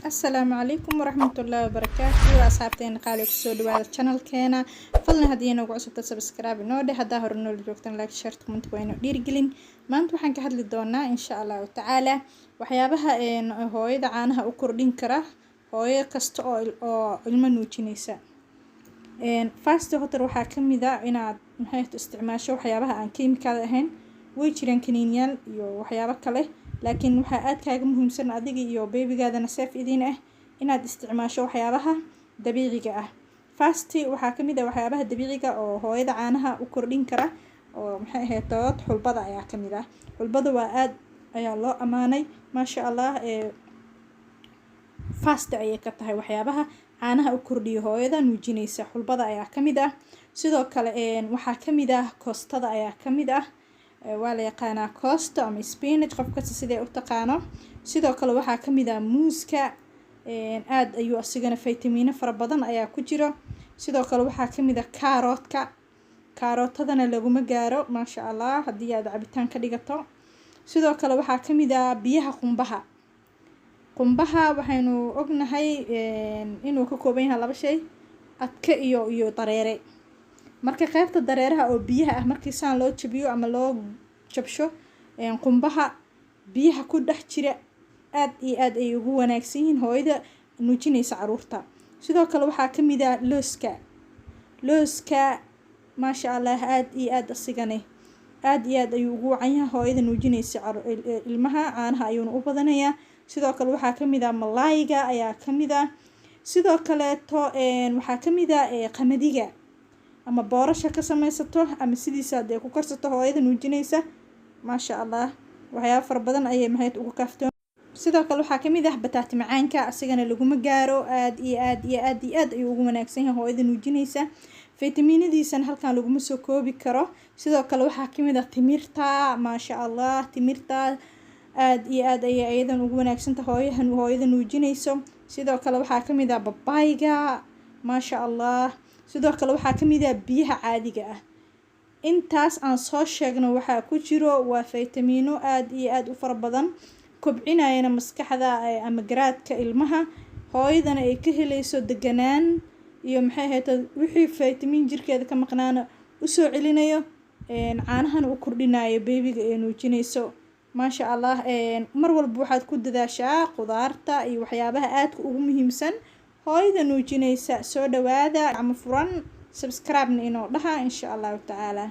السلام عليكم ورحمة الله وبركاته أصحابتين قالوا كسود وهذا القناة كينا فضلنا هدينا وقعصوا سبسكرايب نودي هدا هرنو الجوكتن لايك شيرت كومنت وينو ديرجلين ما أنتوا حن كهاد للدونا إن شاء الله تعالى وحيابها إن هوي دعانها أكردين كره هوي كست أو المنوتشينيسا إن فاست هتر وحاكم ذا إن محيط استعماشه وحيابها عن كيميكال هن ويجرين كنينيال يو وحيابها كله laakiin waxaa aad kaaga muhiimsan adiga iyo babygaadana safe idin ah inaad isticmaasho waxyaabaha dabiiciga ah fasti waxaa kamid ah waxyaabaha dabiiciga oo hooyada caanaha u kordhin kara oo maxay ahayd xulbada ayaa kamid ah xulbada waa aad ayaa loo amaanay maasha Allah fasti ayay ka tahay waxyaabaha caanaha u kordhiyo hooyada nuujinaysa xulbada ayaa kamid ah sidoo kale waxaa kamid ah koostada ayaa kamid ah ولا يقانا كوست أم سبينج قف كذا سيدة أرتقانه سيدو كله واحد كميدا موسكا آد أيوة أصيغنا فيتامين فربضان أيا كجرا سيدو كله واحد كميدا كاروت هذا اللي قوم جارو ما شاء الله هدي هذا عبيتان كديقته سيدو كله واحد كميدا بيها قنبها وحينو أقنا هاي إنه كوكوبين هلا بشيء أتكئيو طريري marka qaybta dareeraha oo biyaha ah markii saan loo jabiyo ama loo jabsho qumbaha biyaha ku dhex jira aad iyo aad ay ugu wanaagsan yihiin hooyada nuujinaysa caruurta sidoo kale waxaa kamid ah looska ma sha Allah aad iyo aad asigane aad iyo aad ay ugu wacan yahay hooyada nuujinaysa ilmaha caanaha ayuu u badanayaa sidoo kale waxaa kamid ah malaayga ayaa kamid ah sidoo kale waxaa kamid ah qamadiga ama boorasha ka samaysato ama sidiisa ay ku karsato hooyada nuujinaysa ma sha Allah waxyaabo far badan ayay maxay ugu kaaftoon sidoo kale waxa kamid ah bataati macaanka asigana lagu gaaro aad iyo aad ay ugu wanaagsan yahay hooyada nuujinaysa fitamiinadiisan halkan lagu soo koobi karo sidoo kale waxa kamid ah timirta ma sha Allah timirta aad iyo aad ay aydan ugu wanaagsan tahay hooyada nuujinayso sidoo kale waxa kamid ah babayga ma sha Allah sidoo kale waxaa kamid ah biyaha caadiga ah intaas aan soo sheegno waxaa ku jiro waa fitamiino aad iyo aad u fara badan kobcinayna maskaxda ama garaadka ilmaha hooyadana ay ka helayso deganaan iyo maxay ahayd wixii fitamiin jirkeeda ka maqnaana u soo celinayo caanahan u kordhinayo babyga ee nuujinayso ma sha Allah mar walba waxaad ku dadaashaa qudaarta iyo waxyaabaha aad ugu muhiimsan hooyada nuujinaysa soo dhawaada ama furan subscribe-na inoo dhaha insha Allah ta'ala